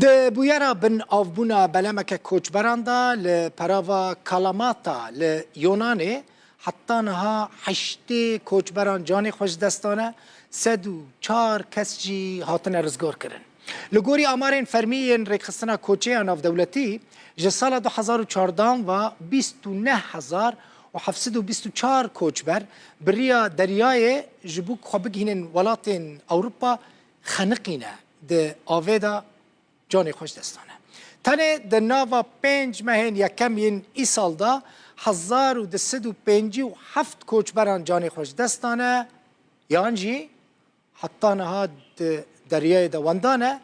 د بویرا بن آفبونا بلمک کوچبران دا لپراوا کالاماتا لیونانه حتی نها 8 کوچبران جان خوش دستانه 104 کس جی هاتن رزگار کرن. لگوری آمارین فرمیین ریخستنا کوچه ناف دولتی جسال 2014 و 29724 کوچبر بریا دریای جبوک خوابگ هینن ولاتین اوروپا خنقینه ده آویدا جانی خوش دستانه. تنه در ناوا 5 مهین یکم این ای سال دا 1257 کوچبران جانی خوش دستانه یانجی حتی نها دریای دواندانه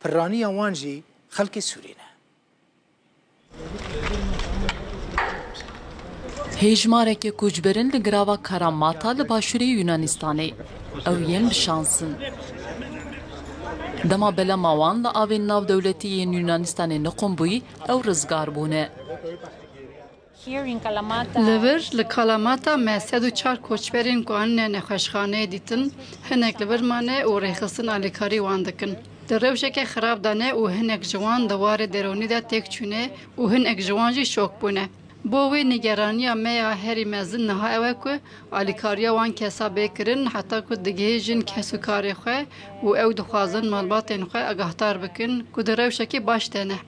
پرانی وانجی خلق سورینه. هیجمارک کوچبرن لگراوا کاراماتا لباشوری یونانستانی او ین بشانسن. دما بلا ماوان لآوین ناو دولتی یونانستانی نقم بوی او رزگار بونه. لور لکالاماتا ما 104 کوچبرین قانون نخوشخانه دیتن هنک لور مانه و ریخستن آلیکاری واندکن. در روشک خراب دانه و هنک جوان دوار درونی دا تک چونه و هنک جوان جی شوک بونه. بوی نگرانی میا هری مزن نها اوه که آلیکاریا وان کسا بکرن حتی که دگه جن کسو کاری خواه و او دخوازن مالباتین خواه اگهتار بکن که در روشکی باش تنه.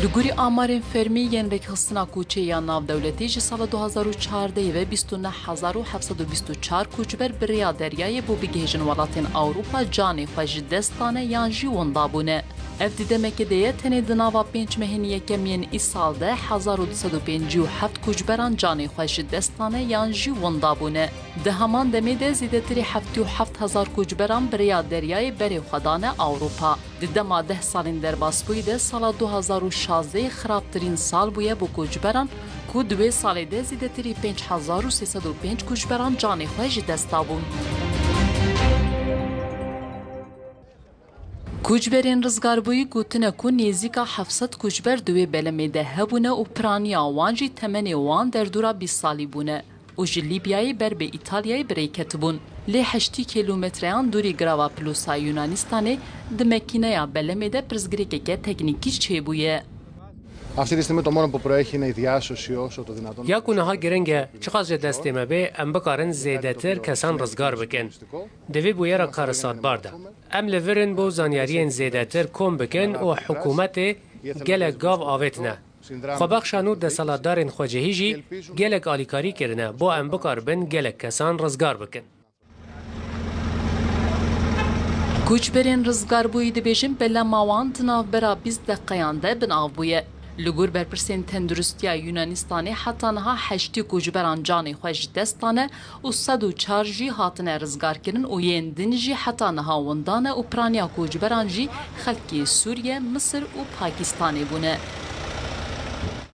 لگوری آمارین فرمی ین ریخستنا کوچه یا ناو دولتی جی سال 2014 و 29724 کوچبر بریا دریای بو بگیجن ولاتین اوروپا جانی خوش دستانه یان جی وندابونه. اف دیدمک دیه تنه دناوا 5 مهین یکم ین ای سال ده 1257 کوچبران جانی خوش دستانه یان جی وندابونه. ده همان دمی ده زیده تری 77000 کوچبران بریا دریای بری خدانه اوروپا. دیدما 10 سالین در باسپوی ده سال 2016 خرابترین سال بویه بو کوچبران که 2 سال ده زیده تری 5305 کوچبران جانی خوش دستابون. کوچبرین رزگاربویی گوتنه که نیزیکا 700 کوچبر دوی بلمه ده هبونه و پرانیا وانجی تمنی وان در دورا 20 سالی بونه. و جی لیبیایی بر به ایتالیایی بریکت بون. لی 8 کیلومتریان دوری گراوا پلوسا یونانستانه دمکینه یا بلمه ده پرزگریکه که تکنیکی چه بویه. Αυτή τη στιγμή το μόνο που προέχει είναι η διάσωση όσο το δυνατόν. یا کنها گرنگه چقدر دست ما به ام بکارن زیادتر کسان رزگار بکن. دوی بویرا کارسات بارده. ام لورن بو زانیارین زیادتر کم بکن و حکومت گلک گاو آویتنه. خوابخشانو ده سالادارین خواجهی جی گلک آلیکاری کرنه بو ام بکار بن گلک کسان رزگار بکن. کوچبرین رزگاربویی دبیجن بلا ماوان تناو برا 20 دقیقان ده بناو بویه. لگور برپرسین تندرستیا یونانستانی حتی نها 8 کوچبران جانی خوش دستانه و 104 جی هاتنه رزگار کرن و یندن جی حتی نها وندانه و پرانیا کوچبران جی خلکی سوریه، مصر و پاکستانی بونه.